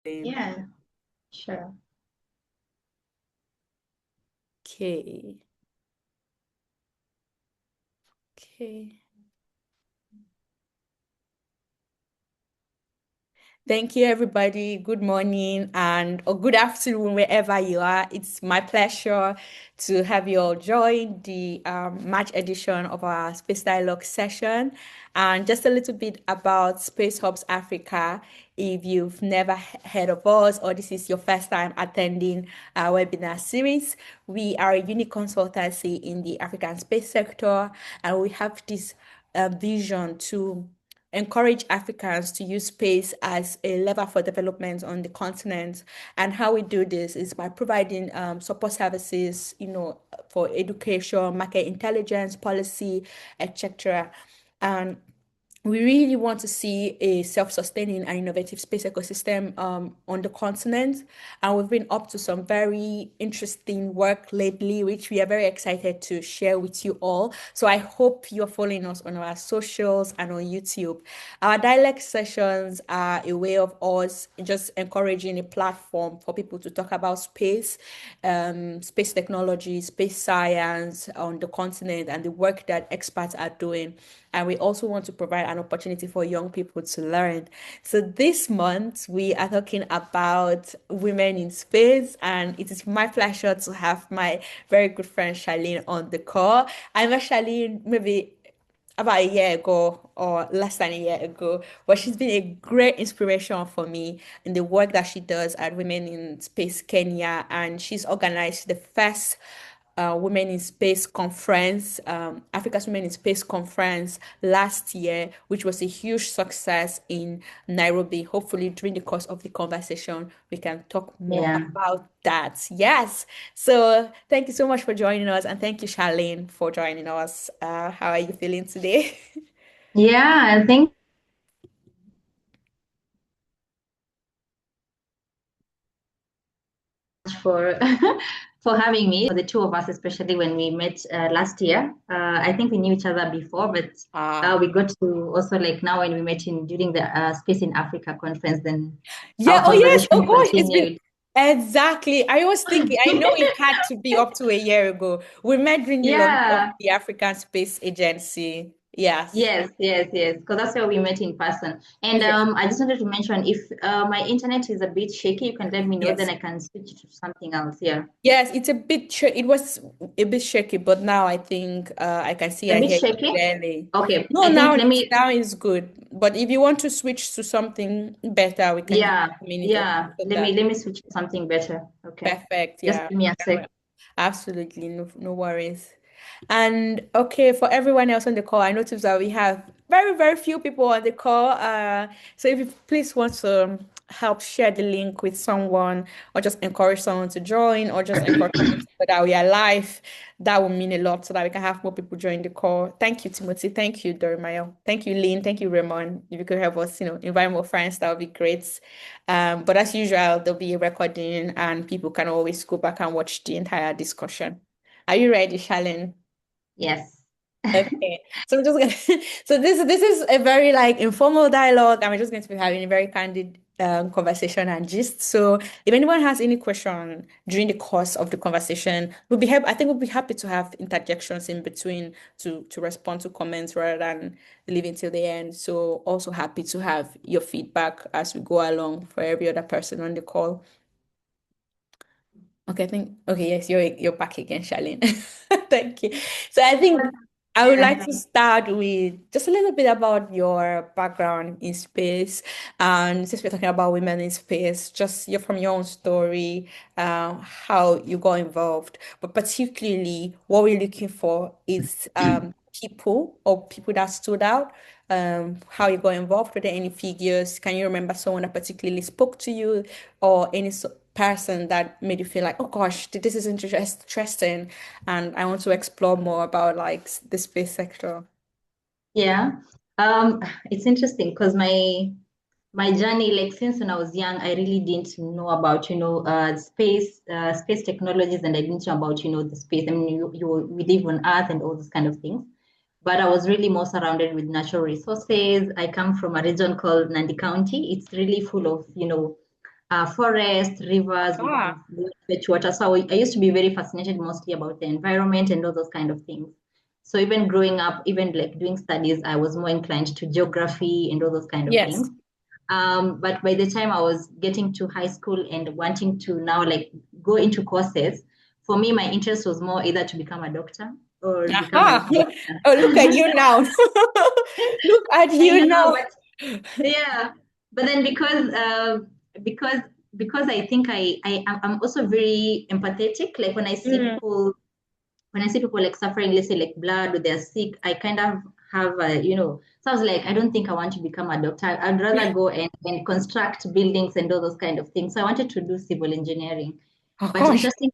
Yeah, sure. Okay. Okay. Thank you, everybody. Good morning and or good afternoon, wherever you are. It's my pleasure to have you all join the March edition of our Space Dialogue session. And just a little bit about Space Hubs Africa. If you've never heard of us or this is your first time attending our webinar series, we are a unique consultancy in the African space sector, and we have this vision to encourage Africans to use space as a lever for development on the continent. And how we do this is by providing support services, for education, market intelligence, policy, etc. And we really want to see a self-sustaining and innovative space ecosystem on the continent. And we've been up to some very interesting work lately, which we are very excited to share with you all. So I hope you're following us on our socials and on YouTube. Our dialect sessions are a way of us just encouraging a platform for people to talk about space, space technology, space science on the continent, and the work that experts are doing. And we also want to provide an opportunity for young people to learn. So this month, we are talking about women in space, and it is my pleasure to have my very good friend Charlynne on the call. I met Charlynne maybe about a year ago or less than a year ago, but she's been a great inspiration for me in the work that she does at Women in Space Kenya, and she's organized the first Women in Space conference, Africa's Women in Space conference last year, which was a huge success in Nairobi. Hopefully, during the course of the conversation, we can talk more Yeah. about that. Yes. So, thank you so much for joining us, and thank you, Charlene, for joining us. How are you feeling today? Yeah, I think for for having me, for the two of us, especially when we met last year. I think we knew each other before, but Ah. we got to also like now when we met in during the Space in Africa conference, then Yeah, our oh yes, oh conversation gosh, it's been continued. exactly. I was thinking, I know it had to be up to a year ago. We met during the launch of Yeah. the African Space Agency. Yes. Yes. Because that's where we met in person. And Yes. I just wanted to mention if my internet is a bit shaky, you can let me know, then Yes. I can switch to something else. Yeah. Yes, it's a bit it was a bit shaky, but now I think I can see A and bit hear you shaky? clearly. Okay. No, I think now let me, now is good. But if you want to switch to something better, we can give yeah, you a minute or yeah. two of that. Let me switch to something better. Okay. Perfect. Just Yeah. give me a sec. Absolutely. No worries. And okay, for everyone else on the call, I noticed that we have very, very few people on the call. So if you please want to help share the link with someone or just encourage someone to join or just encourage someone to know that we are live, that would mean a lot so that we can have more people join the call. Thank you, Timothy. Thank you, Dorimayo. Thank you, Lynn. Thank you, Raymond. If you could help us, invite more friends, that would be great. But as usual, there'll be a recording and people can always go back and watch the entire discussion. Are you ready, Charlene? Yes. Okay, so I'm just gonna. So this is a very like informal dialogue, and we're just going to be having a very candid conversation and gist. So if anyone has any question during the course of the conversation, we'll be happy. I think we'll be happy to have interjections in between to respond to comments rather than leaving till the end. So also happy to have your feedback as we go along for every other person on the call. Okay, I think okay, yes, you're back again, Charlene. Thank you. So I think I would like Yeah. to start with just a little bit about your background in space. And since we're talking about women in space, just from your own story, how you got involved. But particularly what we're looking for is people or people that stood out, how you got involved. Were there any figures? Can you remember someone that particularly spoke to you or any person that made you feel like, oh gosh, this is interesting, and I want to explore more about like the space sector. Yeah. Um, it's interesting because my journey, like since when I was young, I really didn't know about, space technologies, and I didn't know about, the space. I mean, we live on Earth and all those kind of things. But I was really more surrounded with natural resources. I come from a region called Nandi County. It's really full of, forest, rivers, we go Ah, and fetch water. So I used to be very fascinated mostly about the environment and all those kind of things. So even growing up, even like doing studies, I was more inclined to geography and all those kind of yes. things. But by the time I was getting to high school and wanting to now like go into courses, for me, my interest was more either to become a doctor or become an Aha. engineer. Oh, look at you now. Look at I you know, now. but yeah, but then because because I think I'm also very empathetic. Like Mm. when I see people like suffering, let's say like blood or they're sick, I kind of have a, so I was like, I don't think I want to become a doctor. I'd rather go and construct buildings and all those kind of things. So I wanted to do civil engineering. Oh But gosh. interestingly,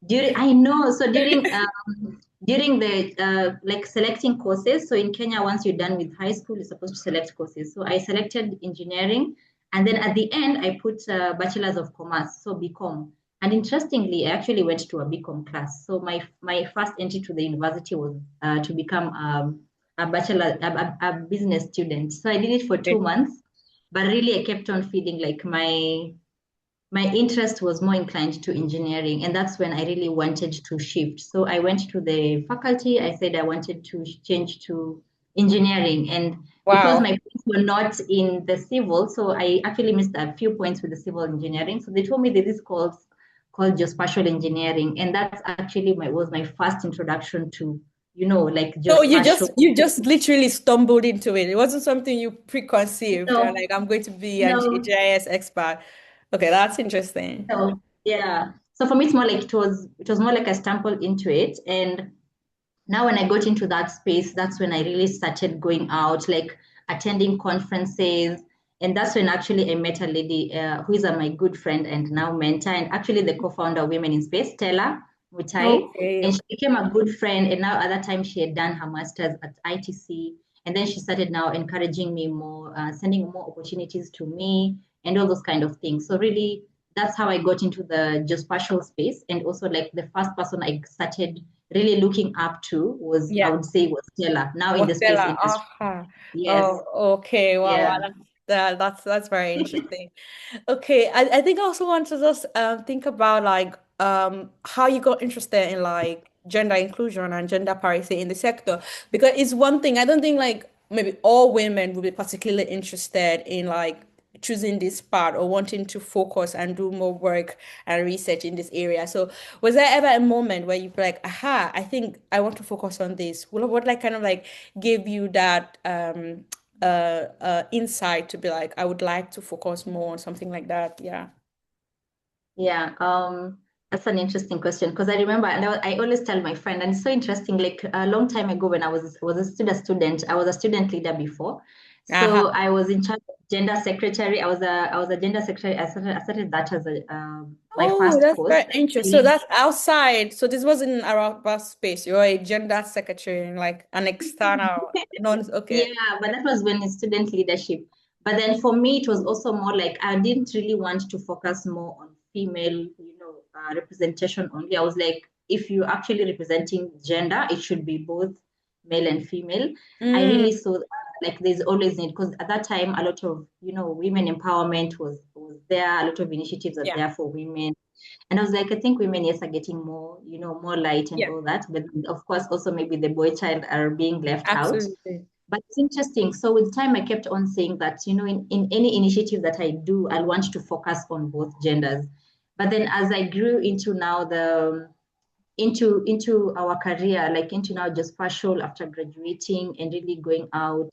during I know, so during the like selecting courses, so in Kenya, once you're done with high school, you're supposed to select courses. So I selected engineering, and then at the end, I put bachelor's of commerce, so BCom. And interestingly, I actually went to a BCom class. So my first entry to the university was to become a bachelor, a business student. So I did it for two Okay. months, but really I kept on feeling like my interest was more inclined to engineering, and that's when I really wanted to shift. So I went to the faculty. I said I wanted to change to engineering, and because Wow. my points were not in the civil, so I actually missed a few points with the civil engineering. So they told me that this called geospatial engineering, and that's actually my first introduction to like So geospatial. you just literally stumbled into it. It wasn't something you preconceived. You're No, like, I'm going to be an no, GIS expert. Okay, that's interesting. no, yeah. So for me, it's more like it was more like I stumbled into it, and now when I got into that space, that's when I really started going out, like attending conferences. And that's when actually I met a lady who is my good friend and now mentor, and actually the co-founder of Women in Space, Stella Mutai. Okay. And she became a good friend. And now at that time she had done her master's at ITC. And then she started now encouraging me more, sending more opportunities to me and all those kind of things. So really, that's how I got into the geospatial space. And also like the first person I started really looking up to was, I Yeah. would say, was Stella, now in the space Mozilla. industry. Aha. Yes. Oh, okay. Wow, wow. Yeah. That's very interesting. Okay, I think I also want to just think about like how you got interested in like gender inclusion and gender parity in the sector, because it's one thing I don't think like maybe all women will be particularly interested in like choosing this part or wanting to focus and do more work and research in this area. So was there ever a moment where you were like, aha, I think I want to focus on this? What like kind of like gave you that insight to be like, I would like to focus more on something like that? Yeah. Yeah, that's an interesting question because I remember, and I always tell my friend, and it's so interesting. Like a long time ago, when I still a student, I was a student leader before, Uh-huh. so I was in charge of gender secretary. I was a gender secretary. I started that as my Oh, first that's post. very interesting. So Really. that's outside. So this wasn't in our space. You're a gender secretary, like an external non. Yeah, Okay. but that was when in student leadership. But then for me, it was also more like I didn't really want to focus more on female, representation only. I was like, if you're actually representing gender, it should be both male and female. I really Mm, saw like there's always need because at that time a lot of women empowerment was there. A lot of initiatives are yeah. there for women, and I was like, I think women yes are getting more more light and Yeah. all that, but of course also maybe the boy child are being left out. Absolutely. But it's interesting. So with time, I kept on saying that, in any initiative that I do, I want to focus on both genders. But then as I grew into now into our career, like into now just partial after graduating and really going out,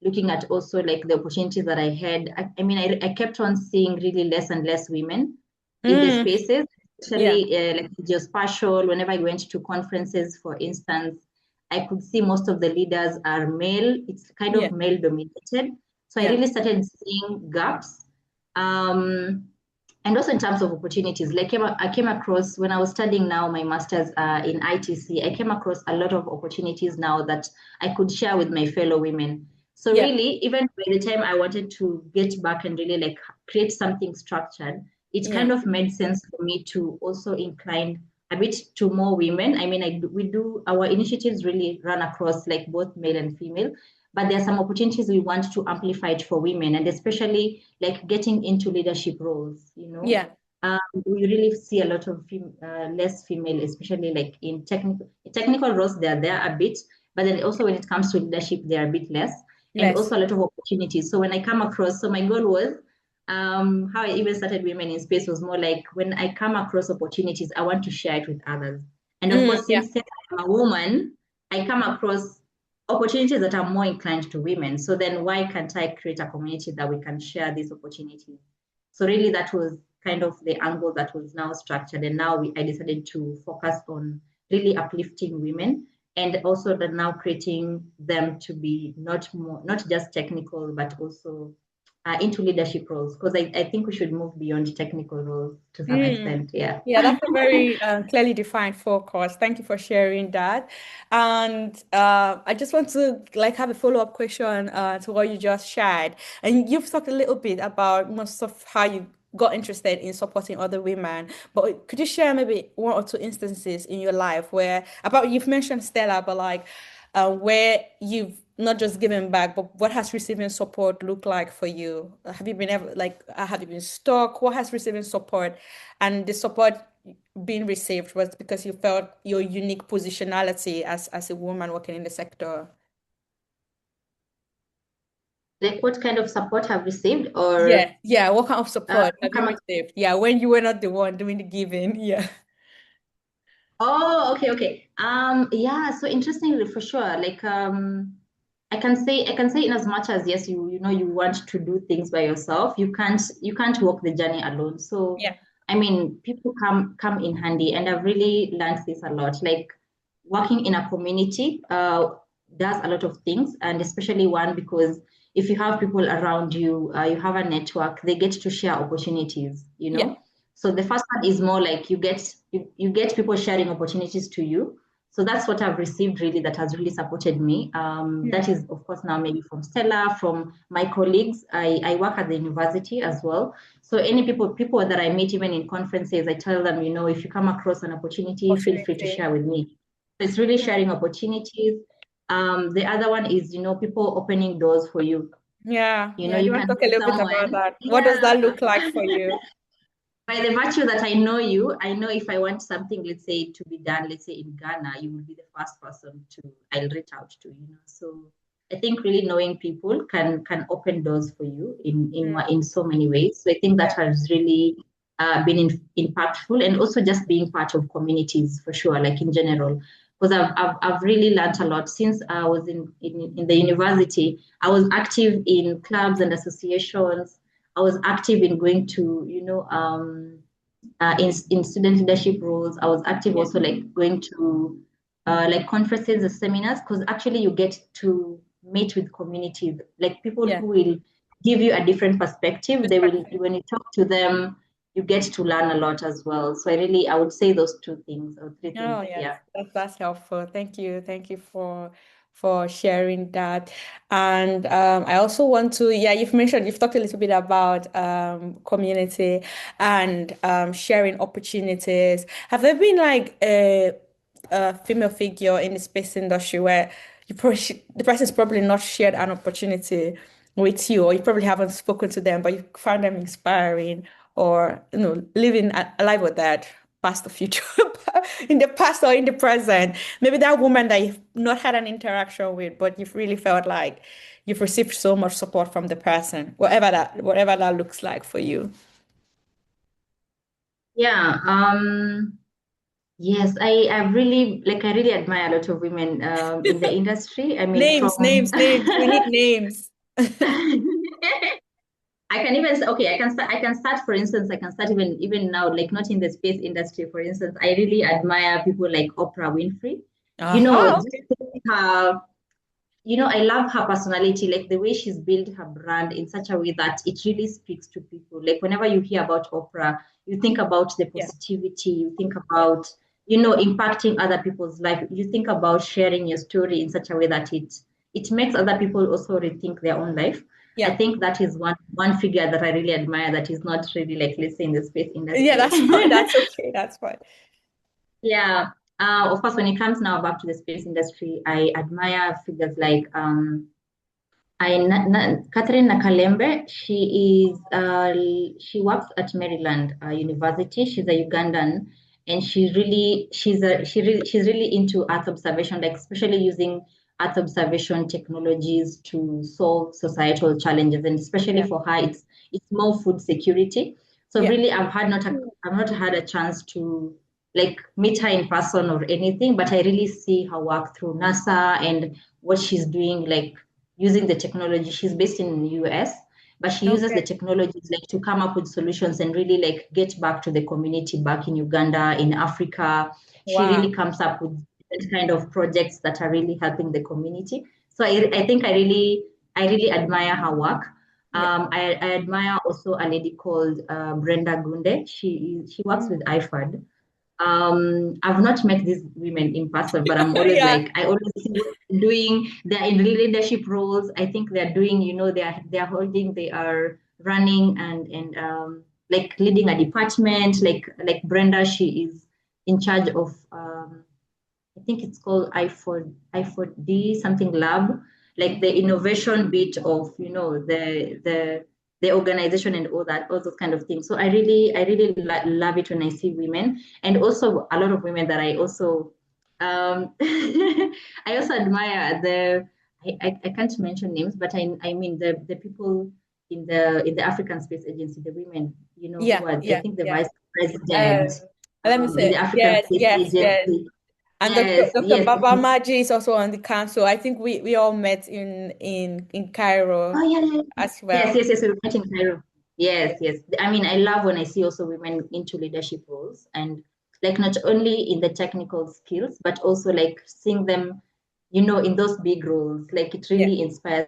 looking at also like the opportunities that I had. I mean, I kept on seeing really less and less women in the Mm, spaces, yeah. especially like just partial. Whenever I went to conferences, for instance, I could see most of the leaders are male. It's kind Yeah. of male dominated. So I Yeah. really started seeing gaps. Um, and also in terms of opportunities, like I came across when I was studying now my master's in ITC, I came across a lot of opportunities now that I could share with my fellow women. So Yeah. really, even by the time I wanted to get back and really like create something structured, it Yeah. kind of made sense for me to also incline a bit to more women. I mean, we do our initiatives really run across like both male and female, but there are some opportunities we want to amplify it for women, and especially like getting into leadership roles, you know. Yeah. We really see a lot of less female, especially like in technical roles. They're there a bit, but then also when it comes to leadership, they're a bit less, and Less. also a lot of opportunities. So when I come across, so my goal was how I even started Women in Space was more like when I come across opportunities, I want to share it with others. And of course, Yeah. since I'm a woman, I come across opportunities that are more inclined to women. So then why can't I create a community that we can share these opportunities? So really that was kind of the angle that was now structured. And now I decided to focus on really uplifting women and also the now creating them to be not just technical, but also into leadership roles. Because I think we should move beyond technical roles to some Mm. extent. Yeah. Yeah, that's a very clearly defined focus. Thank you for sharing that. And I just want to like have a follow-up question to what you just shared. And you've talked a little bit about most of how you got interested in supporting other women. But could you share maybe one or two instances in your life where about you've mentioned Stella, but like where you've not just given back, but what has receiving support look like for you? Have you been ever like have you been stuck? What has receiving support and the support being received was because you felt your unique positionality as a woman working in the sector? Like what kind of support I've received or Yeah, yeah. What kind of support have you come received? Yeah, when you were not the one doing the giving. Yeah. Oh, okay, okay. Yeah, so interestingly, for sure. Like, I can say in as much as yes, you know you want to do things by yourself, you can't walk the journey alone. So, Yeah. I mean, people come in handy, and I've really learned this a lot. Like, working in a community does a lot of things, and especially one because if you have people around you, you have a network, they get to share opportunities, you Yeah. know. So the first one is more like you get people sharing opportunities to you. So that's what I've received really that has really supported me. That Hmm. is, of course, now maybe from Stella, from my colleagues. I work at the university as well. So any people that I meet, even in conferences, I tell them, you know, if you come across an opportunity, feel free to Opportunity. share with me. So it's really sharing opportunities. The other one is, you know, people opening doors for you. Yeah. You know, Yeah. Do you you want can to talk a meet little bit about someone. that? What does that Yeah, look like for you? by the virtue that I know you, I know if I want something, let's say, to be done, let's say in Ghana, you will be the first person I'll reach out to, you know. So I think really knowing people can open doors for you Mm. in so many ways. So I think that Yeah. has really been impactful, and also just being part of communities for sure, like in general. Because I've really learned a lot since I was in the university. I was active in clubs and associations. I was active in going to, you know, in student leadership roles. I was active Yeah. also like going to like conferences and seminars because actually you get to meet with communities, like people Yeah. who will give you a different perspective. They will, Perspective. when you talk to them, you get to learn a lot as well. So I would say those two things or three things. Oh, yes, Yeah. that's helpful. Thank you. Thank you for sharing that. And I also want to, yeah, you've talked a little bit about community and sharing opportunities. Have there been like a female figure in the space industry where the person's probably not shared an opportunity with you, or you probably haven't spoken to them, but you found them inspiring, or living alive with that past the future, in the past or in the present. Maybe that woman that you've not had an interaction with, but you've really felt like you've received so much support from the person, whatever that looks like for you. Yeah. Yes, I really admire a lot of women in the industry. I mean, Names, from names, names. We need names. I can even say, okay, I can start, for instance, I can start even now, like not in the space industry, for instance. I really admire people like Oprah Winfrey. You know, Uh-huh. just her, you know, I love her personality, like the way she's built her brand in such a way that it really speaks to people. Like whenever you hear about Oprah, you think about the Yeah, positivity, you think yeah, about, you know, impacting other people's life. You think about sharing your story in such a way that it makes other people also rethink their own life. I yeah. think that is one figure that I really admire that is not really like, let's say, in the space Yeah, industry. that's fine. That's okay. That's fine. Yeah. Of course, when it comes now back to the space industry, I admire figures like Catherine Nakalembe. She works at Maryland University. She's a Ugandan, and she's really into Earth observation, like especially using Earth observation technologies to solve societal challenges, and especially Yeah. for her, it's more food security. So Yeah. really, I've not had a chance to like meet her in person or anything, but I really see her work through NASA and what she's doing, like using the technology. She's based in the US, but she uses the Okay. technologies like to come up with solutions and really like get back to the community back in Uganda, in Africa. She Wow. really comes up with different kind of projects that are really helping the community. So I think I really admire her work. Yeah. I admire also a lady called Brenda Gunde. She works Mm. with IFAD. I've not met these women in person, but I'm always Yeah. like, I always see what they're doing. They're in leadership roles. I think they're doing, they are running and like leading a department. Like Brenda, she is in charge of I think it's called I4D something lab, like the innovation bit of the organization and all those kind of things. So I really love it when I see women, and also a lot of women that I also I also admire I can't mention names, but I mean the people in the African Space Agency, the women, Yeah. who are I Yeah. think the Yeah. vice president Um, Let me in the say African yes, Space yes, yes. Agency. And Yes, Dr. yes. Baba Maji is also on the council. I think we all met in Oh, Cairo yeah, yeah. as Yes, well. yes, yes. We met in Cairo. Yes, yes. I mean, I love when I see also women into leadership roles and like not only in the technical skills, but also like seeing them, in those big roles. Like it Yeah. really inspires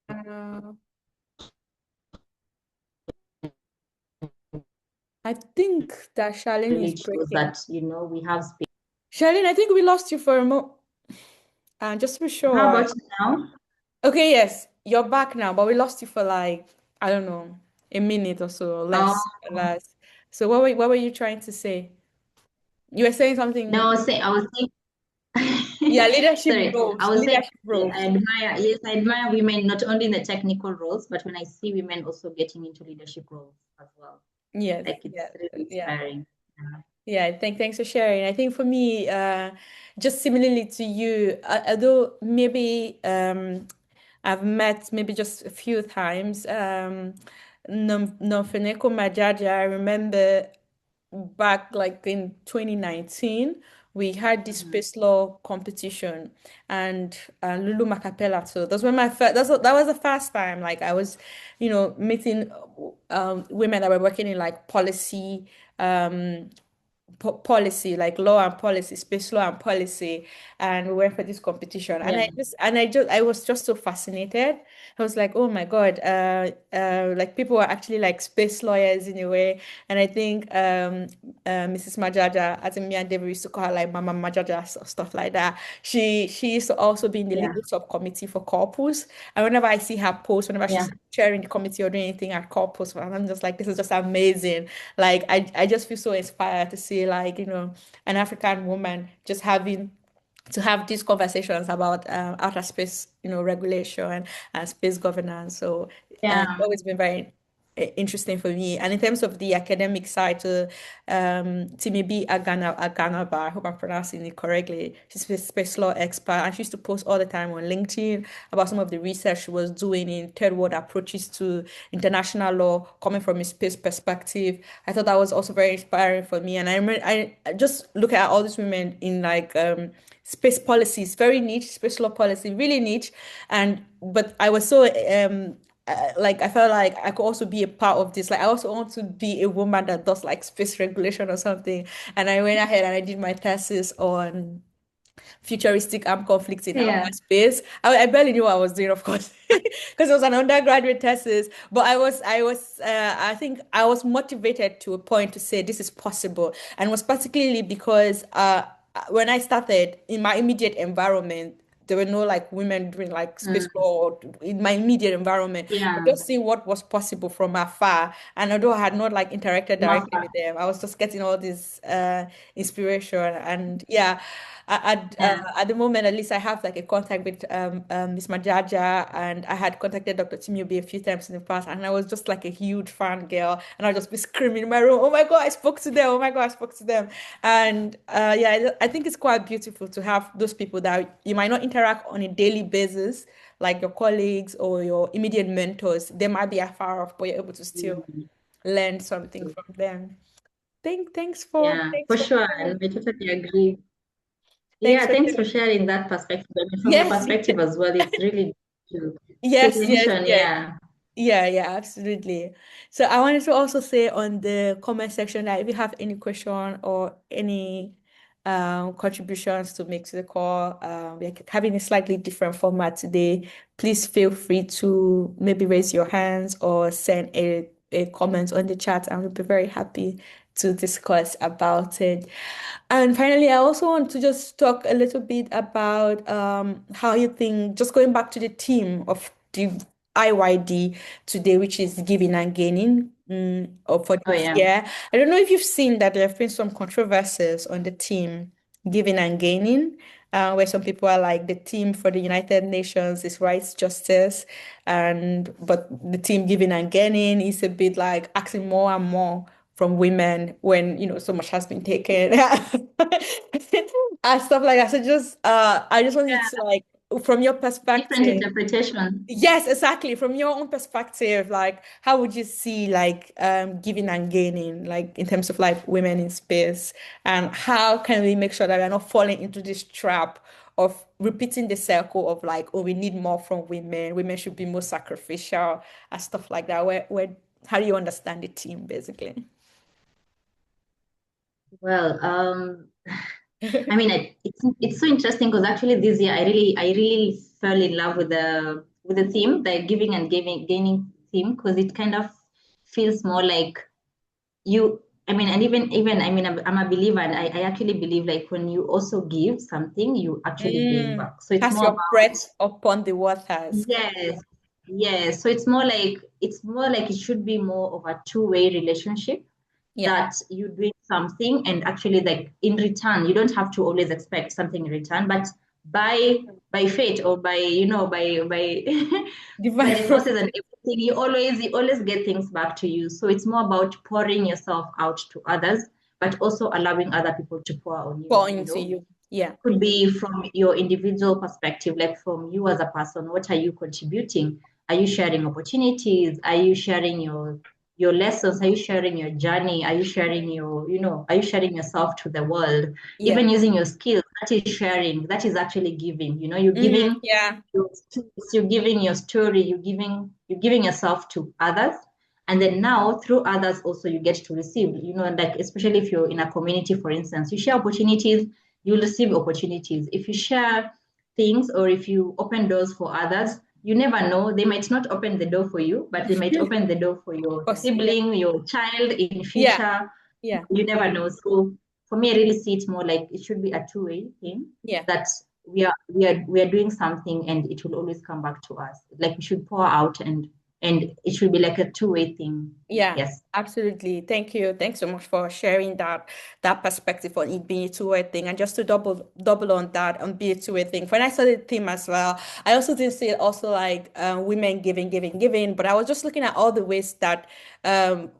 Uh, I think that Charlene is really shows breaking. that, we have space. Charlene, I think we lost you for a moment. Just to be How sure. about now? Okay, yes, you're back now, but we lost you for like, I don't know, a minute or so, or Oh, less. So what were you trying to say? You were saying something. no, say I was Yeah, saying, leadership sorry, I roles, was saying leadership roles. I admire women not only in the technical roles, but when I see women also getting into leadership roles as well. Yes, Like it's yes, really yeah. inspiring. Yeah. Yeah, thanks for sharing. I think for me, just similarly to you, although maybe I've met maybe just a few times. No Feneko Majaja, I remember back like in 2019, we had this Mhm. space law competition and Lulu Macapella too. Those were my first, that was the first time like I was, meeting women that were working in like um, policy, like law and policy, space law and policy, and we went for this competition. And Yeah. I was just so fascinated. I was like, oh my God, like people were actually like space lawyers in a way. And I think Mrs. Majaja, as in me and David used to call her like Mama Majaja, stuff like that. She used to also be in the Yeah. legal subcommittee for corpus. And whenever I see her post, whenever Yeah. she's chairing the committee or doing anything at corpus, and I'm just like, this is just amazing. Like I just feel so inspired to see like, an African woman just having to have these conversations about outer space, regulation and space governance. So it's Yeah. always been very interesting for me. And in terms of the academic side, Timibi Aganaba, I hope I'm pronouncing it correctly. She's a space law expert, and she used to post all the time on LinkedIn about some of the research she was doing in third world approaches to international law, coming from a space perspective. I thought that was also very inspiring for me. And I remember I just look at all these women in like space policies, very niche, space law policy, really niche. And but I was so like I felt like I could also be a part of this. Like I also want to be a woman that does like space regulation or something. And I went ahead and I did my thesis on futuristic armed conflicts in outer Yeah. space. I barely knew what I was doing, of course, because it was an undergraduate thesis. But I think I was motivated to a point to say this is possible, and it was particularly because when I started in my immediate environment, there were no like women doing like space Mm, law in my immediate environment. I yeah. just seeing what was possible from afar. And although I had not like interacted Not directly far. with them, I was just getting all this inspiration. And yeah, Yeah. at the moment, at least I have like a contact with Miss Majaja, and I had contacted Dr. Timiyobi a few times in the past, and I was just like a huge fan girl, and I'd just be screaming in my room, "Oh my God, I spoke to them! Oh my God, I spoke to them!" And yeah, I think it's quite beautiful to have those people that you might not interact on a daily basis, like your colleagues or your immediate mentors. They might be afar off, but you're able to still Mm, learn something from them. yeah, Thanks for for sure. sharing. And I totally agree. Thanks Yeah, for thanks for sharing. sharing that perspective. I mean, from your Yes, perspective as well, it's really to yes, yes, mention. yes. Yeah. Yeah, yeah, absolutely. So I wanted to also say on the comment section that if you have any question or any contributions to make to the call, we're having a slightly different format today. Please feel free to maybe raise your hands or send a comment on the chat, and we'll be very happy to discuss about it. And finally, I also want to just talk a little bit about how you think, just going back to the theme of the IYD today, which is giving and gaining, or for Oh, this yeah. year. I don't know if you've seen that there have been some controversies on the theme giving and gaining, where some people are like the theme for the United Nations is rights, justice, and but the theme giving and gaining is a bit like asking more and more from women when so much has been taken and stuff like that. So just I just wanted to Yeah. like from your Different perspective. interpretation. Yes, exactly. From your own perspective, like how would you see like giving and gaining, like in terms of like women in space, and how can we make sure that we're not falling into this trap of repeating the circle of like, oh, we need more from women, women should be more sacrificial and stuff like that. Where how do you understand the team basically? Well, I mean, it's so interesting because actually this year I really fell in love with the theme, the giving and gaining theme, because it kind of feels more like you. I mean, and even I mean, I'm a believer, and I actually believe like when you also give something, you actually gain Mm. back. So it's Cast more your about. breath upon the waters. Yes, yes. So it's more like it should be more of a two-way relationship Yeah. that you doing something and actually like in return, you don't have to always expect something in return, but by fate or by by by Divine the process and providence. everything, you always get things back to you. So it's more about pouring yourself out to others, but also allowing other people to pour on you, Pour into you. Yeah. could be from your individual perspective, like from you as a person. What are you contributing? Are you sharing opportunities? Are you sharing your lessons? Are you sharing your journey? Are you sharing are you sharing yourself to the world? Yeah. Even using your skills, that is sharing. That is actually giving. You're giving Yeah. your skills, you're giving your story, you're giving yourself to others. And then now through others also you get to receive, and like especially if you're in a community, for instance, you share opportunities, you'll receive opportunities. If you share things or if you open doors for others, you never know. They might not open the door for you, but they might open the door for your Yeah. sibling, your child in Yeah. future. Yeah. You never know. So for me, I really see it more like it should be a two-way thing Yeah. that we are doing something and it will always come back to us. Like we should pour out and it should be like a two-way thing. Yeah, Yes. absolutely. Thank you. Thanks so much for sharing that perspective on it being a two-way thing. And just to double on that and be a two-way thing. When I saw the theme as well, I also did see it also like women giving, giving, giving. But I was just looking at all the ways that um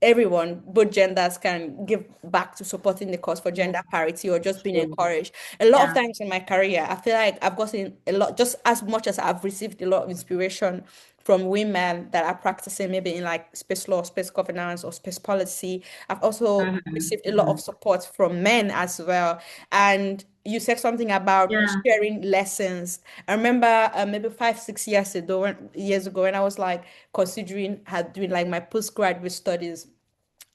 everyone, both genders, can give back to supporting the cause for Yes. gender parity or just being True. encouraged. A lot of Yeah. times in my career, I feel like I've gotten a lot, just as much as I've received a lot of inspiration from women that are practicing maybe in like space law, space governance, or space policy. I've also Mhm, received a lot of mhm. support from men as well. And you said something about Yeah. sharing lessons. I remember maybe 5, 6 years ago, when I was like considering had doing like my postgraduate studies,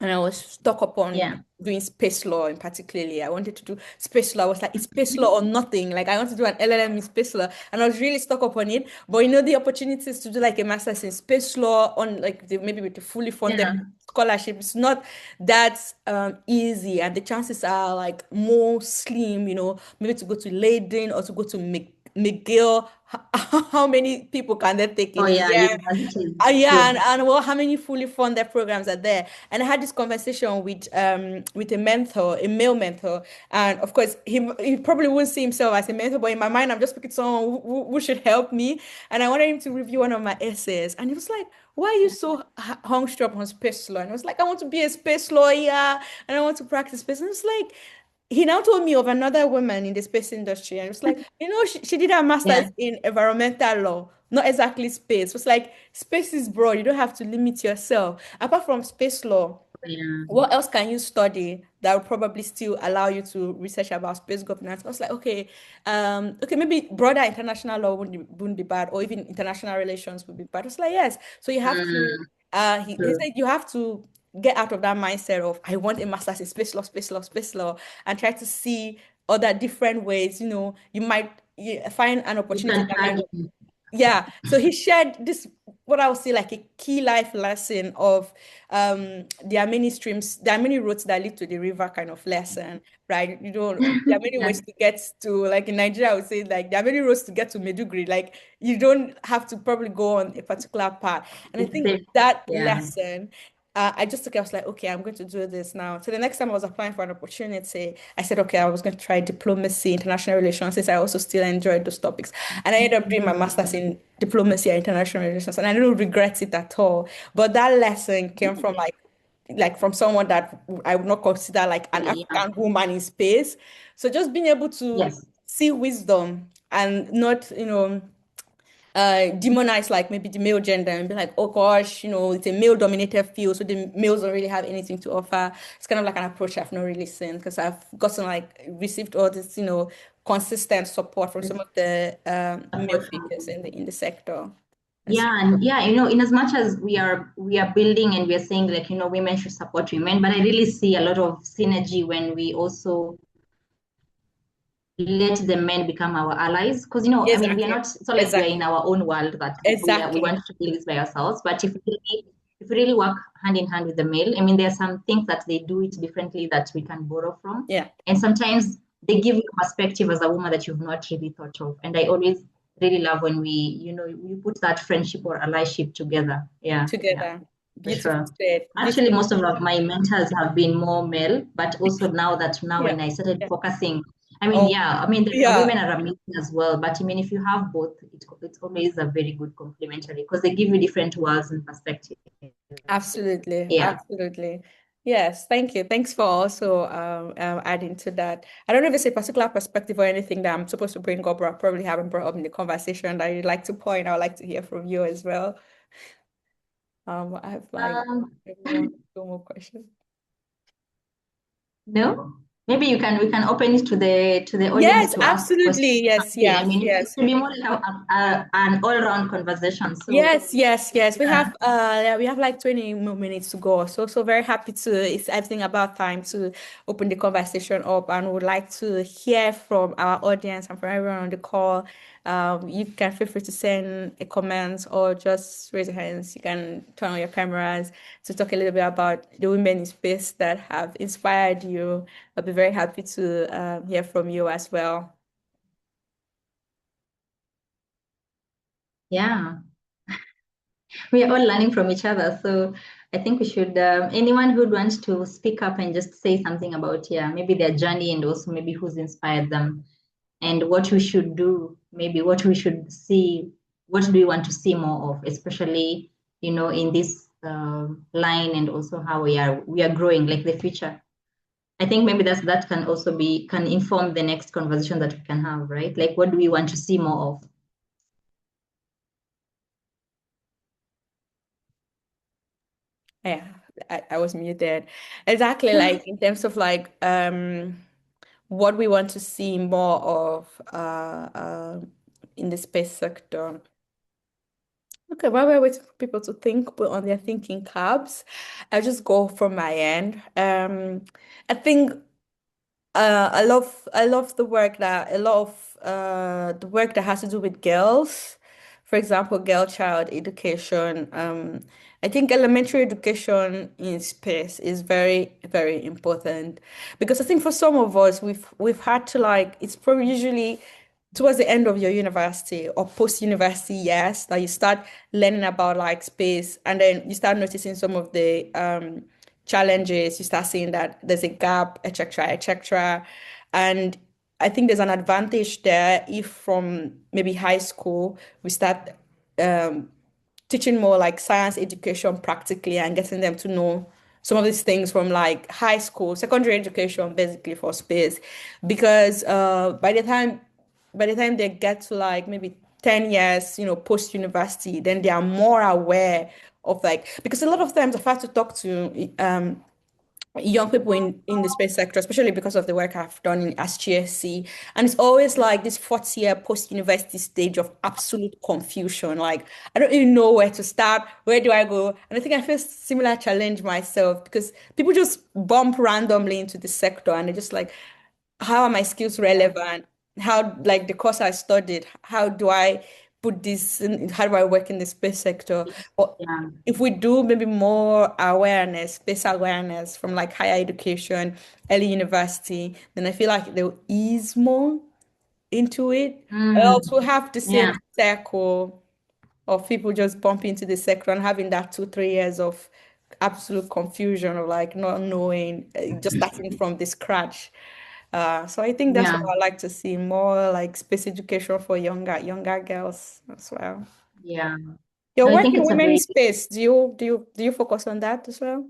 and I was stuck upon Yeah. doing space law in particularly. I wanted to do space law. I was like, it's space law or nothing. Like I want to do an LLM in space law. And I was really stuck upon it. But the opportunities to do like a master's in space law on like maybe with a fully funded Yeah. scholarship, it's not that easy. And the chances are like more slim, maybe to go to Leiden or to go to McGill, how many people can they take Oh in a yeah, year? universities. Yeah, True. and well, how many fully funded programs are there? And I had this conversation with a mentor, a male mentor, and of course he probably wouldn't see himself as a mentor, but in my mind I'm just speaking to someone who should help me. And I wanted him to review one of my essays, and he was like, "Why are you so hung up on space law?" And I was like, "I want to be a space lawyer, and I want to practice space." And it's like he now told me of another woman in the space industry, and it was like, she did her master's Yeah. in environmental law, not exactly space. It was like space is broad, you don't have to limit yourself. Apart from space law, Yeah. what else can you study that will probably still allow you to research about space governance? I was like, okay, okay, maybe broader international law wouldn't be bad, or even international relations would be bad. I was like, yes. So you have to, Mm, he true. said you have to get out of that mindset of I want a master's in space law, space law, space law, and try to see other different ways. You might find an You opportunity can that plug might in. yeah, so he shared this, what I would say like a key life lesson of there are many streams, there are many roads that lead to the river kind of lesson, right? There are many Yeah. ways to get to, like in Nigeria, I would say like there are many roads to get to Meduguri. Like you don't have to probably go on a particular path. And I It's think safe. that Yeah. lesson I just took, I was like, okay, I'm going to do this now. So the next time I was applying for an opportunity, I said, okay, I was going to try diplomacy, international relations, since I also still enjoyed those topics. And I ended up doing my master's in diplomacy and international relations, and I don't regret it at all. But that lesson came from like from someone that I would not consider like an Yeah. African woman in space. So just being able to Yes. see wisdom and not, demonize like maybe the male gender and be like, oh gosh, it's a male dominated field, so the males don't really have anything to offer. It's kind of like an approach I've not really seen because I've gotten like received all this, consistent support from some of the male Support figures from. in the sector. As Yeah, and yeah, in as much as we are building and we are saying like, women should support women, but I really see a lot of synergy when we also let the men become our allies. Because I mean, we are exactly, not. It's not like we are in exactly, our own world that we exactly. want to build this by ourselves. But if we really work hand in hand with the male, I mean, there are some things that they do it differently that we can borrow from, Yeah, and sometimes they give you a perspective as a woman that you've not really thought of. And I always really love when we put that friendship or allyship together. Yeah, yeah, together. for Beautiful sure. said. Actually, Beautiful most of said. my mentors have been more male, but also now Yeah, when I started yeah. focusing, I mean, Oh, yeah, I mean, the yeah. women are amazing as well, but I mean, if you have both, it's always a very good complementary because they give you different worlds and perspectives. Absolutely, Yeah. absolutely. Yes, thank you. Thanks for also adding to that. I don't know if it's a particular perspective or anything that I'm supposed to bring up, or I probably haven't brought up in the conversation that you'd like to point. I would like to hear from you as well. I have like Um, maybe one, two more questions. no, maybe we can open it to the audience Yes, to ask questions absolutely. or Yes, something. I yes, mean, it yes. should be more like an all-round conversation. So, Yes, yes, yes. We yeah. have yeah, we have like 20 more minutes to go. So very happy to, it's I think about time to open the conversation up, and would like to hear from our audience and from everyone on the call. You can feel free to send a comment or just raise your hands. You can turn on your cameras to talk a little bit about the women in space that have inspired you. I'll be very happy to hear from you as well. Yeah. We are all learning from each other. So I think we should, anyone who'd want to speak up and just say something about, yeah, maybe their journey and also maybe who's inspired them and what we should do, maybe what we should see, what do we want to see more of, especially, in this line and also how we are growing, like the future. I think maybe that can inform the next conversation that we can have, right? Like what do we want to see more of? Yeah, I was muted. Exactly, like in terms of like what we want to see more of in the space sector. Okay, while we're waiting for people to think, put on their thinking caps, I'll just go from my end. I think I love the work that a lot of the work that has to do with girls. For example, girl child education. I think elementary education in space is very, very important because I think for some of us we've had to like it's probably usually towards the end of your university or post-university years that you start learning about like space, and then you start noticing some of the challenges. You start seeing that there's a gap, etc., etc. And I think there's an advantage there if from maybe high school we start um, teaching more like science education practically and getting them to know some of these things from like high school, secondary education, basically for space. Because by the time they get to like maybe 10 years, post university, then they are more aware of like, because a lot of times I've had to talk to young people in the space sector, especially because of the work I've done in as GSC. And it's always like this fourth year post-university stage of absolute confusion. Like, I don't even know where to start. Where do I go? And I think I face similar challenge myself because people just bump randomly into the sector and they're just like, how are my skills Yeah. relevant? How, like the course I studied, how do I put this in, how do I work in the space sector? Or Yeah. if we do maybe more awareness, space awareness from like higher education, early university, then I feel like they'll ease more into it. I Mm, also have the same yeah. circle of people just bumping into the sector and having that 2, 3 years of absolute confusion of like not knowing, just starting from the scratch. So I think that's what Yeah. I like to see more like space education for younger girls as well. Yeah. Your No, I work think in it's a women in very space, do you focus on that as well?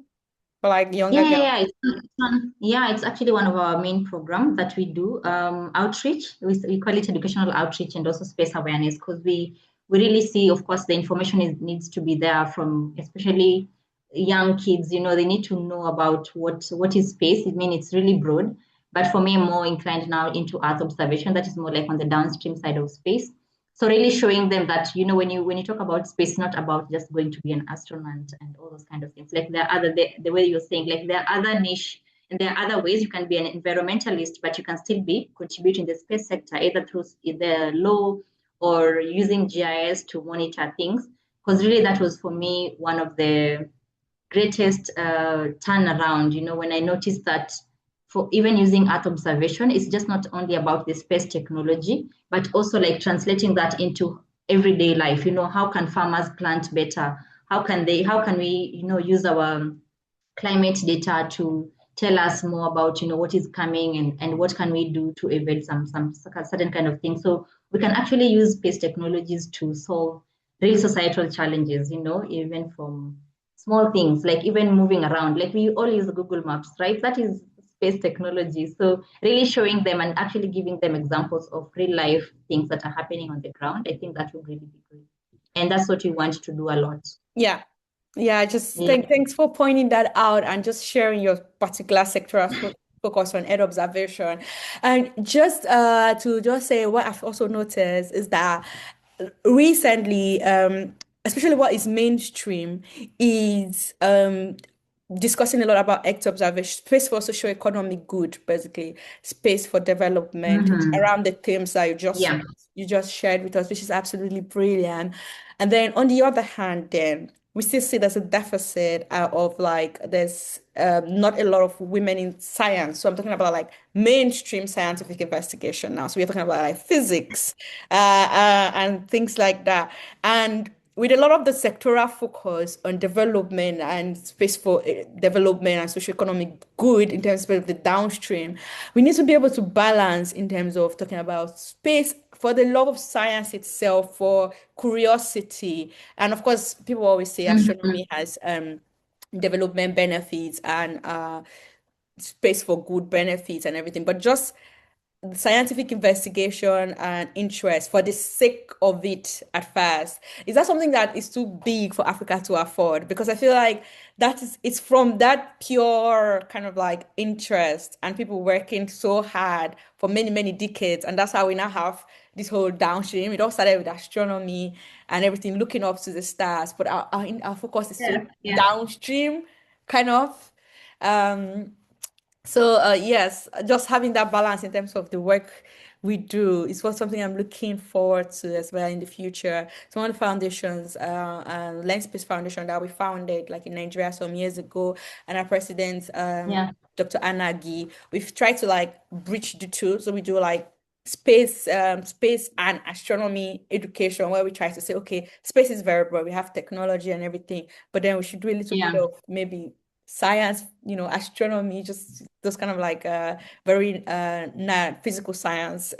For like younger yeah, yeah, girls? yeah. Yeah, it's actually one of our main programs that we do. Outreach. We call it educational outreach and also space awareness because we really see, of course, the information needs to be there from especially young kids. They need to know about what is space. I mean, it's really broad. But for me, I'm more inclined now into Earth observation. That is more like on the downstream side of space. So really showing them that when you talk about space, it's not about just going to be an astronaut and all those kind of things. Like there are the way you're saying, like there are other niche and there are other ways you can be an environmentalist, but you can still be contributing the space sector either through the law or using GIS to monitor things. Because really, that was for me one of the greatest turnaround, when I noticed that for even using Earth observation, it's just not only about the space technology, but also like translating that into everyday life. How can farmers plant better? How can we, use our climate data to tell us more about, what is coming and what can we do to evade some certain kind of things. So we can actually use space technologies to solve real societal challenges, even from small things like even moving around. Like we all use Google Maps, right? That is space technology. So really showing them and actually giving them examples of real life things that are happening on the ground. I think that would really be great. And that's what we want to do a lot. Yeah. Yeah, just Yeah. thanks for pointing that out and just sharing your particular sectoral focus on Earth observation. And just to just say what I've also noticed is that recently, especially what is mainstream, is discussing a lot about Earth observation, space for socio-economic good, basically, space for development Mm-hmm. around the themes that Yeah. you just shared with us, which is absolutely brilliant. And then on the other hand, then we still see there's a deficit of like there's not a lot of women in science. So I'm talking about like mainstream scientific investigation now. So we're talking about like physics and things like that. And with a lot of the sectoral focus on development and space for development and socioeconomic good in terms of the downstream, we need to be able to balance in terms of talking about space for the love of science itself, for curiosity. And of course, people always say Mm-hmm. astronomy has development benefits and space for good benefits and everything, but just scientific investigation and interest for the sake of it at first, is that something that is too big for Africa to afford? Because I feel like it's from that pure kind of like interest and people working so hard for many many decades, and that's how we now have this whole downstream. It all started with astronomy and everything, looking up to the stars, but our focus is so Yeah. Yeah. downstream kind of. um so yes, just having that balance in terms of the work we do is what something I'm looking forward to as well in the future. So one of the foundations, Land Space Foundation that we founded like in Nigeria some years ago, and our president, Yeah. Dr. Anagi, we've tried to like bridge the two. So we do like space and astronomy education, where we try to say, okay, space is very broad. We have technology and everything, but then we should do a little bit Yeah. of maybe science, astronomy, just those kind of like very physical science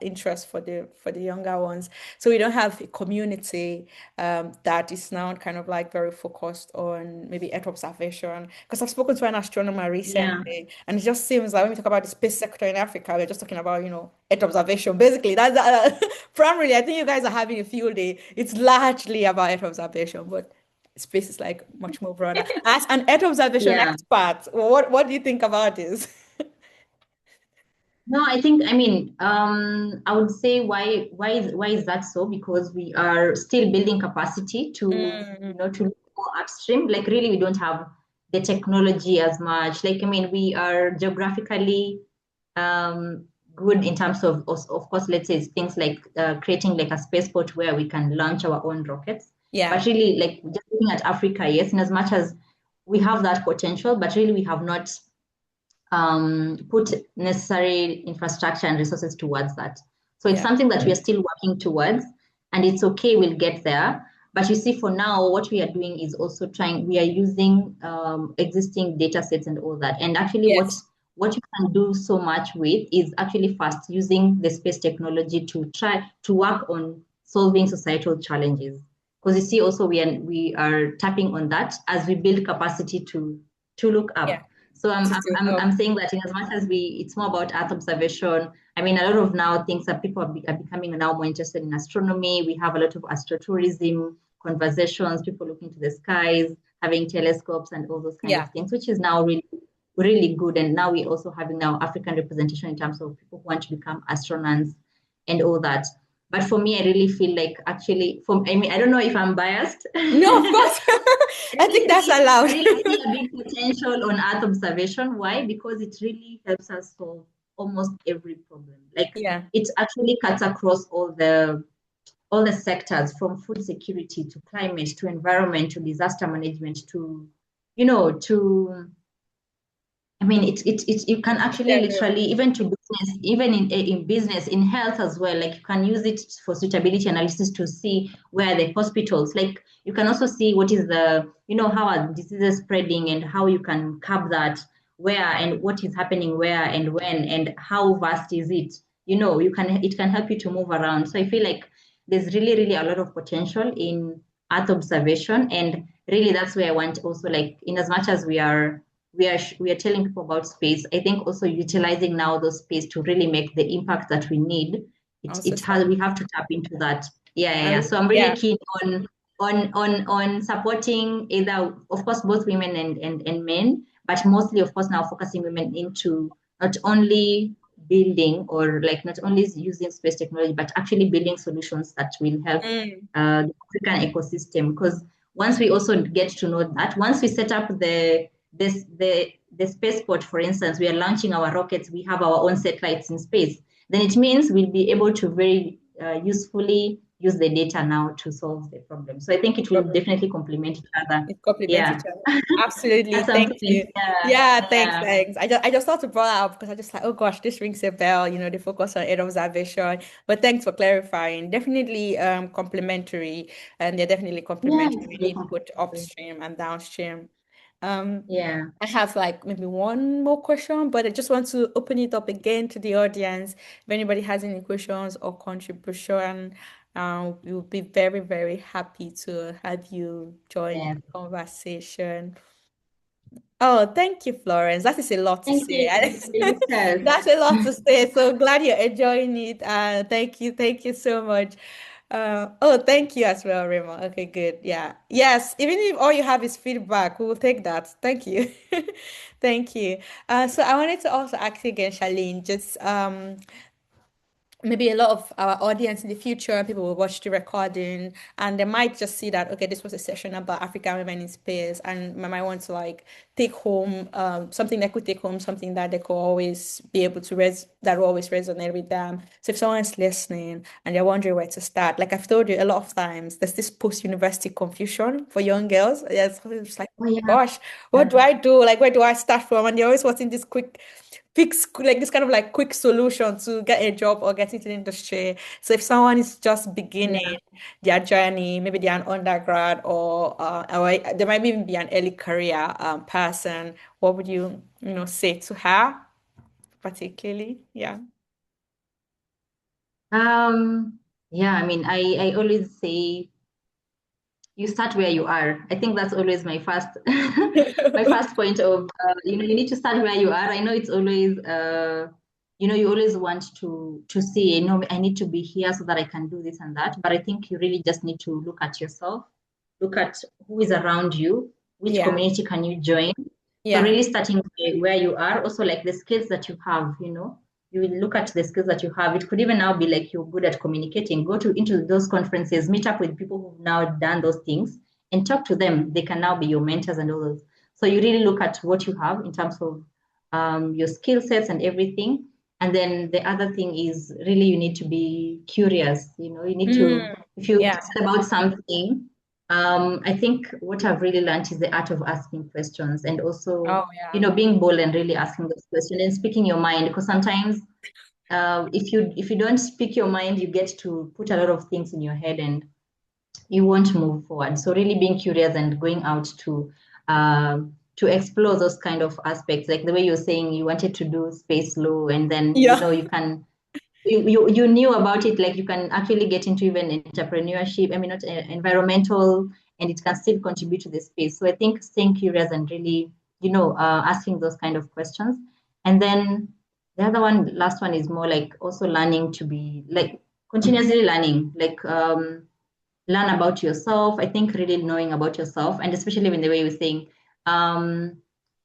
interest for the younger ones. So we don't have a community that is now kind of like very focused on maybe Earth observation. Because I've spoken to an astronomer Yeah. recently, and it just seems like when we talk about the space sector in Africa, we're just talking about, Earth observation. Basically, that's primarily, I think you guys are having a field day. It's largely about Earth observation, but space is like much more broader. As an Earth observation Yeah. expert, what do you think about this? No, I mean, I would say why is that so? Because we are still building capacity to, Mm, to look more upstream. Like really, we don't have the technology as much. Like, I mean, we are geographically good in terms of course, let's say it's things like creating like a spaceport where we can launch our own rockets. yeah, But really, like just looking at Africa, yes, in as much as we have that potential, but really we have not put necessary infrastructure and resources towards that. So it's yeah, something that we are still working towards, and it's okay, we'll get there. But you see, for now, what we are doing is also we are using existing data sets and all that. And actually, yes, what you can do so much with is actually first using the space technology to try to work on solving societal challenges. Because you see, also we are tapping on that as we build capacity to look yeah. up. So I'm, I'm, To I'm, help. I'm saying that in as much as it's more about Earth observation. I mean, a lot of now things that people are becoming now more interested in astronomy. We have a lot of astrotourism conversations, people looking to the skies, having telescopes and all those kind of Yeah. things, which is now really, really good. And now we're also having now African representation in terms of people who want to become astronauts and all that. But for me, I really feel like actually, I mean, I don't know if I'm biased. No, of course. I think that's allowed. I really see a big potential on Earth observation. Why? Because it really helps us solve almost every problem. Like Yeah. it actually cuts across all the sectors, from food security to climate to environment to disaster management to, to I mean, you can actually Yeah, yeah. literally, even to business, even in business, in health as well. Like you can use it for suitability analysis to see where the hospitals. Like you can also see what is how are diseases spreading and how you can curb that, where and what is happening where and when and how vast is it. It can help you to move around. So I feel like there's really really a lot of potential in Earth observation, and really that's where I want also, like, in as much as we are telling people about space. I think also utilizing now those space to really make the impact that we need. It Also it has so. we have to tap into that. Yeah, yeah, yeah. So I'm really Yeah. keen on supporting either, of course, both women and men, but mostly, of course, now focusing women into not only building or like not only using space technology, but actually building solutions that will help Mm, the African ecosystem. Because once we also get to know that, once we set up the spaceport, for instance, we are launching our rockets, we have our own satellites in space, then it means we'll be able to very usefully use the data now to solve the problem. So I think it will problem. definitely complement each other. It complements Yeah. each other. Absolutely. At some Thank point. you. Yeah. Yeah, thanks, Yeah. thanks. I just thought to bring that up because I just like, oh gosh, this rings a bell, they focus on aid observation. But thanks for clarifying. Definitely complementary, and they're definitely Yeah, complementary. it's We very need both complementary. upstream and downstream. Um, Yeah. I have like maybe one more question, but I just want to open it up again to the audience. If anybody has any questions or contribution, we will be very, very happy to have you join Yeah. the conversation. Oh, thank you, Florence. That is a lot to Thank say. you. Lucas. That's a lot to say. So glad you're enjoying it. Thank you so much. Oh, thank you as well, Rema. Okay, good. Yeah. Yes, even if all you have is feedback, we will take that. Thank you. Thank you. So I wanted to also ask you again, Charlene, just maybe a lot of our audience in the future, people will watch the recording and they might just see that, okay, this was a session about African women in space, and they might want to like take home something they could take home, something that they could always be able to that will always resonate with them. So if someone's listening and they're wondering where to start, like I've told you a lot of times, there's this post-university confusion for young girls. Yeah, it's like, Oh, yeah. gosh, Yeah. what do I do? Like, where do I start from? And they're always wanting this quick fix like this kind of like quick solution to get a job or get into the industry. So if someone is just beginning Yeah. their journey, maybe they're an undergrad or they might even be an early career person, what would you say to her particularly? Yeah. Yeah, I mean, I always say you start where you are. I think that's always my first my first point of you need to start where you are. I know it's always you always want to see, I need to be here so that I can do this and that. But I think you really just need to look at yourself, look at who is around you, which Yeah. community can you join. So Yeah. really starting where you are, also like the skills that you have, you will look at the skills that you have. It could even now be like you're good at communicating. Go to into those conferences, meet up with people who've now done those things and talk to them. They can now be your mentors and all those. So you really look at what you have in terms of your skill sets and everything. And then the other thing is really you need to be curious. You need to, Mm, if you're yeah. interested about something, I think what I've really learned is the art of asking questions and also, Oh, yeah. being bold and really asking those questions and speaking your mind. Because sometimes if you don't speak your mind, you get to put a lot of things in your head and you won't move forward. So really being curious and going out to explore those kind of aspects, like the way you're saying you wanted to do space law, and then Yeah. you can you knew about it, like you can actually get into even entrepreneurship, I mean not environmental, and it can still contribute to the space. So I think staying curious and really asking those kind of questions. And then the other one, last one, is more like also learning to be like continuously learning, like learn about yourself. I think really knowing about yourself, and especially in the way you're saying, um,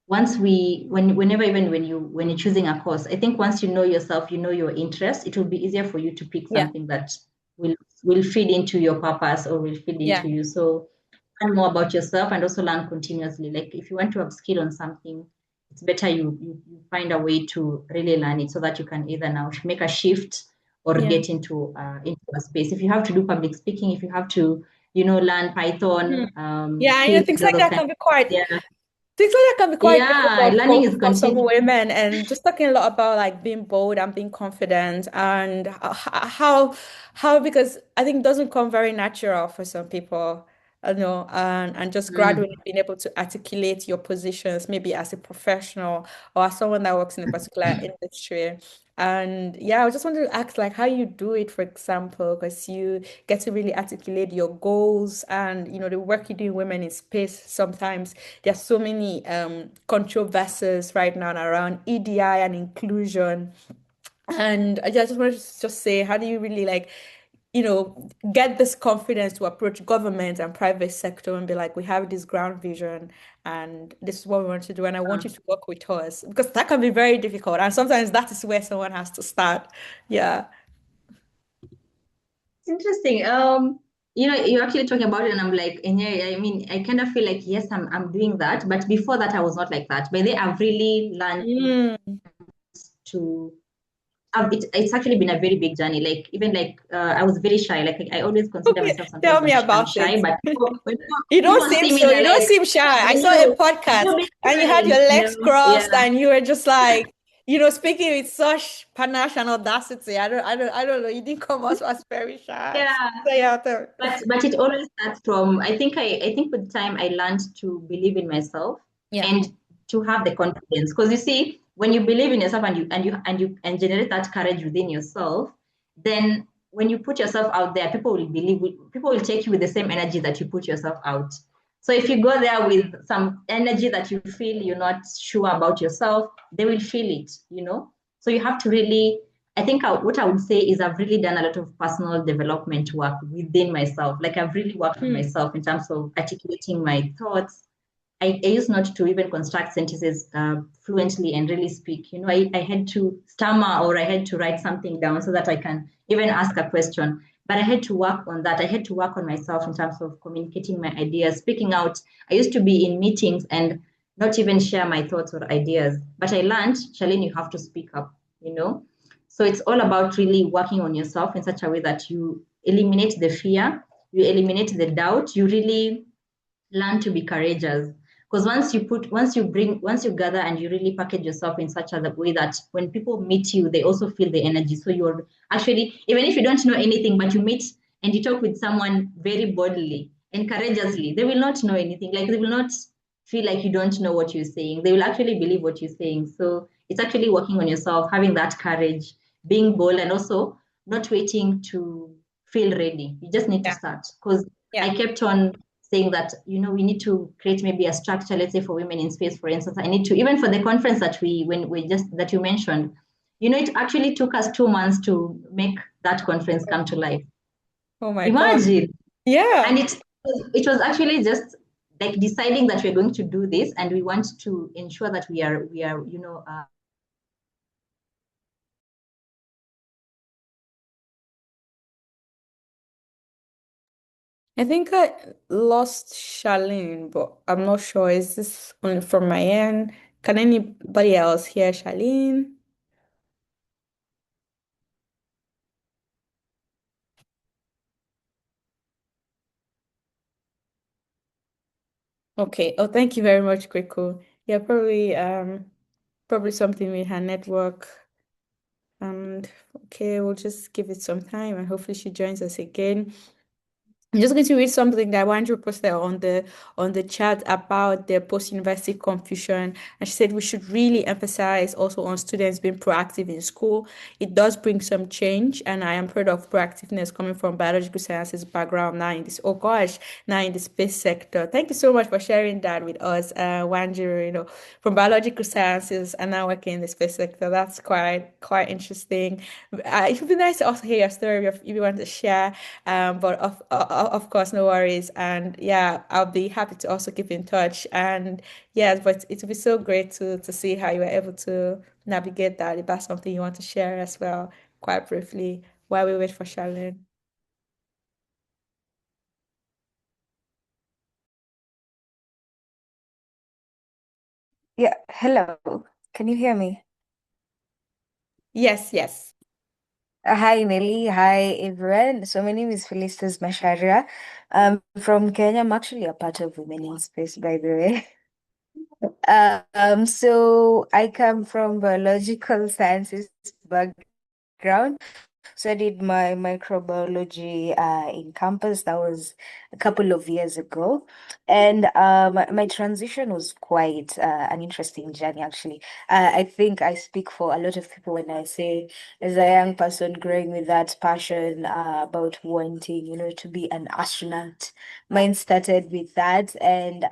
whenever, even when you're choosing a course, I think once you know yourself, you know your interest, it will be easier for you to pick Yeah. something that will will feed into your purpose or will feed Yeah. into you. So learn more about yourself and also learn continuously. Like if you want to upskill on something, it's better you find a way to really learn it so that you can either now make a shift or Yeah. get into a space. If you have to do public speaking, if you have to, learn Hmm. Python, Yeah, Swift, things all like those that kind can of be quite yeah. things like that can be quite Yeah, difficult learning for, is for some continuous. women, and just talking a lot about like being bold and being confident and how because I think it doesn't come very natural for some people, and just Mm. gradually being able to articulate your positions, maybe as a professional or as someone that works in a particular industry. And yeah, I just wanted to ask like how you do it, for example, because you get to really articulate your goals and the work you do in women in space. Sometimes there's so many controversies right now around EDI and inclusion. And I just wanted to just say, how do you really like, get this confidence to approach government and private sector and be like, we have this ground vision and this is what we want to do, and I want you to work with us, because that can be very difficult. And sometimes that is where someone has to start. Yeah. It's interesting. You're actually talking about it, and I'm like, and yeah, I mean, I kind of feel like yes, I'm doing that, but before that, I was not like that. But then I've really learned Mm. to it's actually been a very big journey. Like even like I was very shy. Like I always consider Okay, myself sometimes tell me I'm about shy, it. but when You don't people seem see me, so. You they're don't like, seem shy. I I saw a know, podcast don't be and you had shy. your legs Yeah, crossed and you were just like, speaking with such panache and audacity. I don't know. You didn't come out as very shy. yeah. So yeah, tell- But it always starts from, I think with time I learned to believe in myself yeah. and to have the confidence. Because you see, when you believe in yourself and generate that courage within yourself, then when you put yourself out there, people will take you with the same energy that you put yourself out. So if you go there with some energy that you feel you're not sure about yourself, they will feel it. So you have to really, I think what I would say is I've really done a lot of personal development work within myself. Like I've really worked on Hmm. myself in terms of articulating my thoughts. I used not to even construct sentences fluently and really speak. I had to stammer or I had to write something down so that I can even ask a question. But I had to work on that. I had to work on myself in terms of communicating my ideas, speaking out. I used to be in meetings and not even share my thoughts or ideas. But I learned, Charlene, you have to speak up. So it's all about really working on yourself in such a way that you eliminate the fear, you eliminate the doubt, you really learn to be courageous. Because once you gather and you really package yourself in such a way that when people meet you, they also feel the energy. So you're actually, even if you don't know anything, but you meet and you talk with someone very boldly and courageously, they will not know anything. Like they will not feel like you don't know what you're saying. They will actually believe what you're saying. So it's actually working on yourself, having that courage, being bold, and also not waiting to feel ready. You just need to Yeah. start. Because Yeah. I kept on saying that, we need to create maybe a structure, let's say for women in space, for instance. I need to, even for the conference that that you mentioned, it actually took us 2 months to make that conference come to life. Oh my God. Imagine. And Yeah. it was actually just like deciding that we're going to do this and we want to ensure that we are I think I lost Charlene, but I'm not sure. Is this only from my end? Can anybody else hear Charlene? Okay. Oh, thank you very much, Kweko. Yeah, probably something with her network. And okay, we'll just give it some time and hopefully she joins us again. I'm just going to read something that Andrew posted on the chat about the post-university confusion. And she said we should really emphasize also on students being proactive in school. It does bring some change, and I am proud of proactiveness coming from biological sciences background now in this, oh gosh, now in the space sector. Thank you so much for sharing that with us, Wanjiru, from biological sciences and now working in the space sector. That's quite interesting. It would be nice to also hear your story if you want to share. But of course, no worries. And yeah, I'll be happy to also keep in touch. And yes, but it would be so great to see how you were able to navigate that. If that's something you want to share as well, quite briefly, while we wait for Charlene. Yeah, hello. Can you hear me? Yes, yes. Hi, Nelly. Hi, everyone. So my name is Felicitas Masharia. From Kenya. I'm actually a part of Women in Space, by the way. So I come from biological sciences background. So I did my microbiology in campus. That was a couple of years ago. And my transition was quite an interesting journey, actually. I think I speak for a lot of people when I say, as a young person growing with that passion about wanting, to be an astronaut, mine started with that. And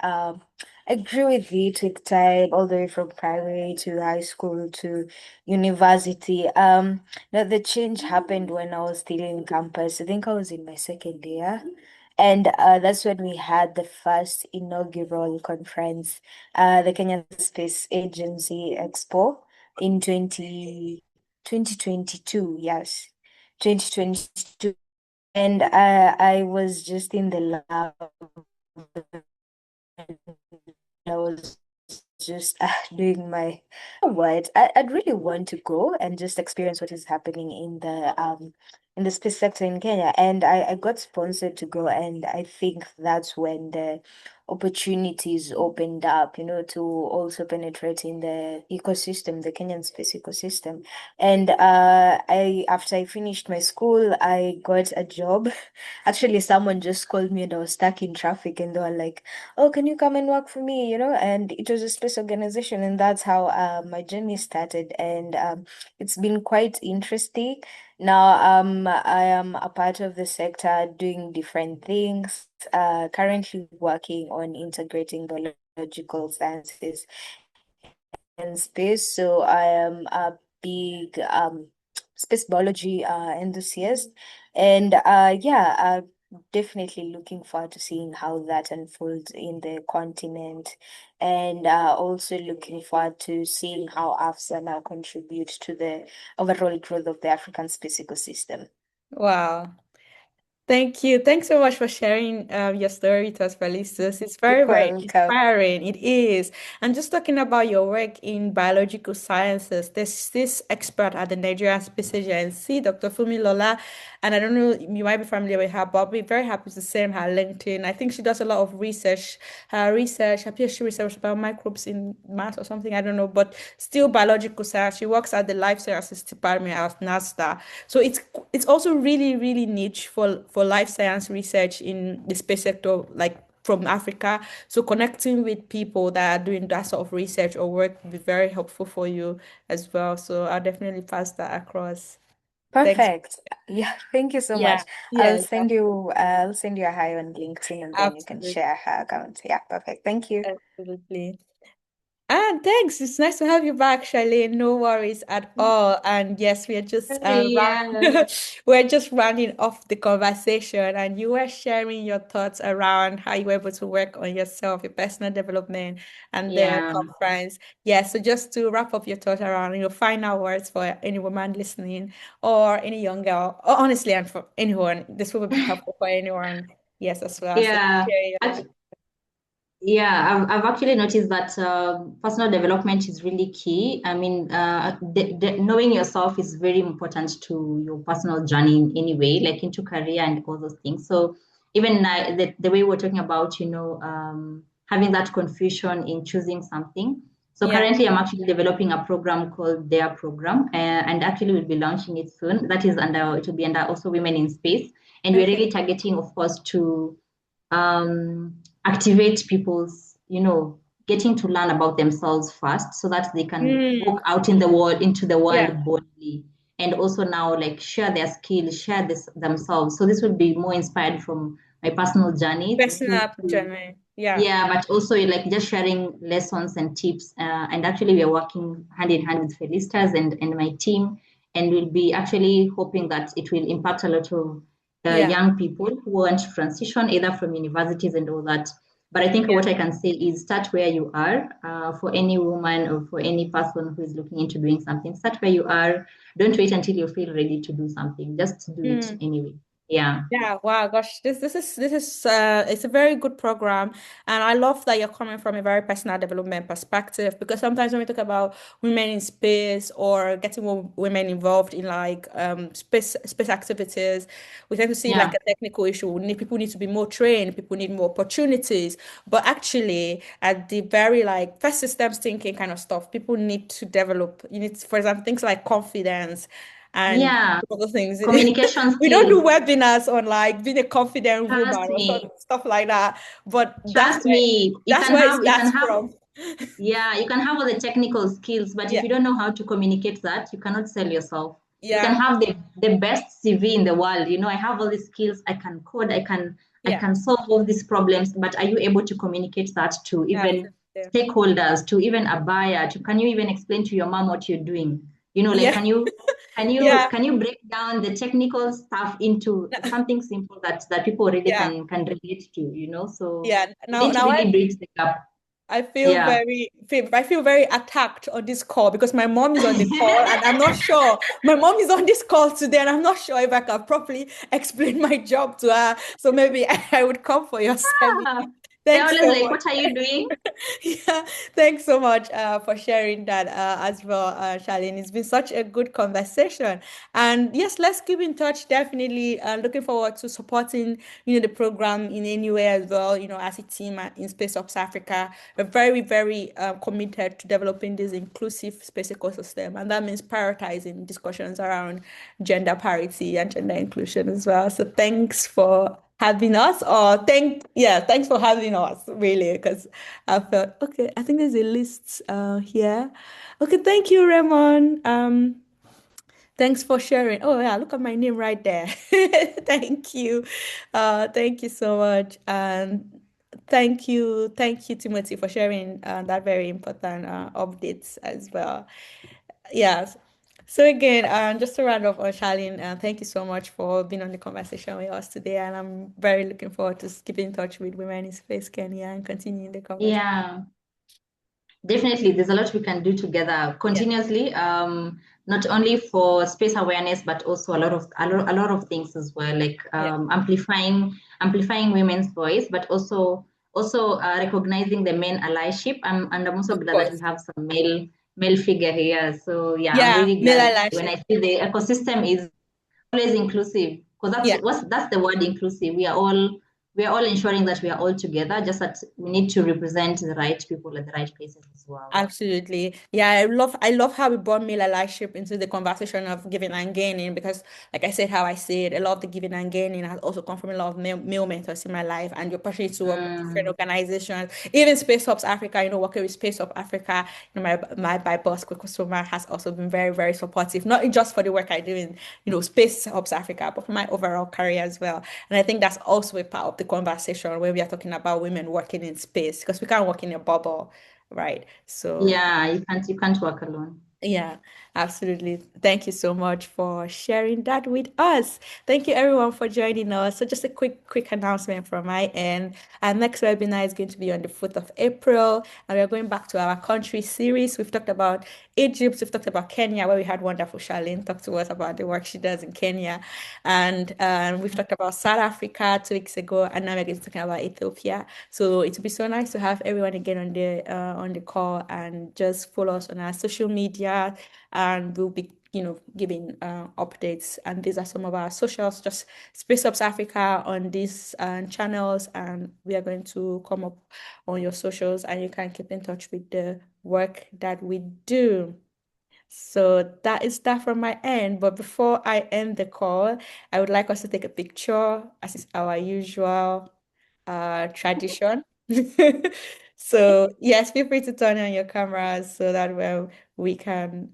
I grew with it, took time all the way from primary to high school to university. No, the change happened when I was still in campus. I think I was in my second year. And that's when we had the first inaugural conference, the Kenyan Space Agency Expo in 2022. Yes, 2022. And I was just in the lab. I was just doing my what I'd really want to go and just experience what is happening in the space sector in Kenya. And I got sponsored to go, and I think that's when the opportunities opened up, to also penetrate in the ecosystem, the Kenyan space ecosystem. And I after I finished my school, I got a job. Actually, someone just called me and I was stuck in traffic, and they were like, oh, can you come and work for me? And it was a space organization, and that's how my journey started. And it's been quite interesting. Now, I am a part of the sector doing different things, currently working on integrating biological sciences and space. So I am a big space biology enthusiast, and yeah, definitely looking forward to seeing how that unfolds in the continent, and also looking forward to seeing how AFSA now contribute to the overall growth of the African space ecosystem. Wow. Thank you. Thanks so much for sharing your story with us, Felicitas. It's You're very, very welcome. inspiring. It is. And just talking about your work in biological sciences, there's this expert at the Nigerian Space Agency, Dr. Fumi Lola, and I don't know, you might be familiar with her, but I'll be very happy to send her LinkedIn. I think she does a lot of research. Her PhD research about microbes in Mars or something, I don't know, but still biological science. She works at the Life Sciences Department at NASA. So it's also really, really niche for life science research in the space sector, like from Africa. So connecting with people that are doing that sort of research or work will be very helpful for you as well. So I'll definitely pass that across. Thanks. Perfect. Yeah, thank you so Yeah, much. yeah, yeah, I'll send you a hi on LinkedIn and then you can absolutely, share her account. Yeah, perfect. Thank you. absolutely. And thanks. It's nice to have you back, Charlene. No worries at all. And yes, we are just Yeah, we're just rounding off the conversation, and you were sharing your thoughts around how you were able to work on yourself, your personal development, and the yeah, conference. Yeah. So just to wrap up your thoughts around your final words for any woman listening, or any young girl, or honestly, and for anyone, this will be helpful for anyone. Yes, as well. So yeah. share your. Yeah, I've actually noticed that personal development is really key. I mean, knowing yourself is very important to your personal journey in any way, like into career and all those things. So even the way we're talking about, having that confusion in choosing something. So Yeah. currently, I'm actually developing a program called Their Program, and actually we'll be launching it soon. That is under, it will be under also Women in Space, and we're Okay. really targeting, of course, to activate people's, getting to learn about themselves first so that they can Mm, walk out in the world, into the yeah. world boldly. And also now, like, share their skills, share this themselves. So this will be more inspired from my personal journey Personal journey. Yeah. yeah, but also like just sharing lessons and tips. And actually, we are working hand in hand with Felicitas and my team, and we'll be actually hoping that it will impact a lot of Yeah. young people who want to transition either from universities and all that. But I think Yeah. what I can say is start where you are. For any woman or for any person who is looking into doing something, start where you are. Don't wait until you feel ready to do something. Just do it Mm. anyway. Yeah. Yeah, wow, gosh, this is it's a very good program, and I love that you're coming from a very personal development perspective because sometimes when we talk about women in space or getting more women involved in like space activities, we tend to see Yeah. like a technical issue. People need to be more trained, people need more opportunities, but actually at the very like first systems thinking kind of stuff, people need to develop. You need, for example, things like confidence and Yeah. other things. Communication We don't do skills. webinars on like being a confident woman Trust or me. stuff like that. But Trust me. that's where it You can starts have, from. yeah, you can have all the technical skills, but if Yeah, you don't know how to communicate that, you cannot sell yourself. You can yeah, have the best CV in the world. I have all these skills. I can code. I yeah, can solve all these problems. But are you able to communicate that to even absolutely. stakeholders, to even a buyer? Can you even explain to your mom what you're doing? Like Yeah, can you yeah, can you break down the technical stuff into something simple that people really yeah, can relate to? So yeah. we Now, need to now really bridge the gap. Yeah. I feel very attacked on this call because my mom is on the call and I'm not sure. My mom is on this call today and I'm not sure if I can properly explain my job to her. So maybe I would come for your service. Ah, they're Thanks always so like, much. what are you doing? Yeah, thanks so much for sharing that as well, Charlene. It's been such a good conversation. And yes, let's keep in touch. Definitely looking forward to supporting, the program in any way as well, as a team in Space Ops Africa. We're very, very committed to developing this inclusive space ecosystem. And that means prioritizing discussions around gender parity and gender inclusion as well. So thanks for having us or thanks for having us really because I felt okay. I think there's a list here. Okay, thank you, Raymond. Thanks for sharing. Oh yeah, look at my name right there. Thank you. Thank you so much. And thank you, Timothy, for sharing that very important updates as well. Yes. So again, just to round off on Charlene, thank you so much for being on the conversation with us today. And I'm very looking forward to keeping in touch with Women in Space Kenya and continuing the conversation. Yeah, definitely. There's a lot we can do together Yeah. continuously. not only for space awareness, but also a lot of things as well, like Yeah, amplifying women's voice, but also recognizing the men allyship. And I'm also of glad that we course. have some male figure here. So yeah, I'm Yeah, really male glad when allyship. I see the ecosystem is always inclusive, because Yeah. that's the word inclusive. We are all ensuring that we are all together, just that we need to represent the right people at the right places as well. Absolutely. Yeah, I love how we brought male allyship into the conversation of giving and gaining because like I said, how I said, a lot of the giving and gaining has also come from a lot of male mentors in my life and the opportunity to work with different Mm, organizations, even Space Hubs Africa, working with Space Hub Africa, my boss, Kwekosoma, has also been very, very supportive, not just for the work I do in, Space Hubs Africa, but for my overall career as well. And I think that's also a part of the conversation when we are talking about women working in space because we can't work in a bubble, right? So, yeah, you can't work alone. yeah, absolutely. Thank you so much for sharing that with us. Thank you everyone for joining us. So just a quick announcement from my end. Our next webinar is going to be on the 4th of April, and we're going back to our country series. We've talked about Egypt, we've talked about Kenya, where we had wonderful Charlynne talk to us about the work she does in Kenya. And we've talked about South Africa 2 weeks ago, and now we're going to be talking about Ethiopia. So it would be so nice to have everyone again on the call and just follow us on our social media, and we'll be giving updates. And these are some of our socials, just Space Ups Africa on these channels, and we are going to come up on your socials, and you can keep in touch with the work that we do. So that is that from my end. But before I end the call, I would like us to take a picture, as is our usual tradition. So yes, feel free to turn on your cameras so that we can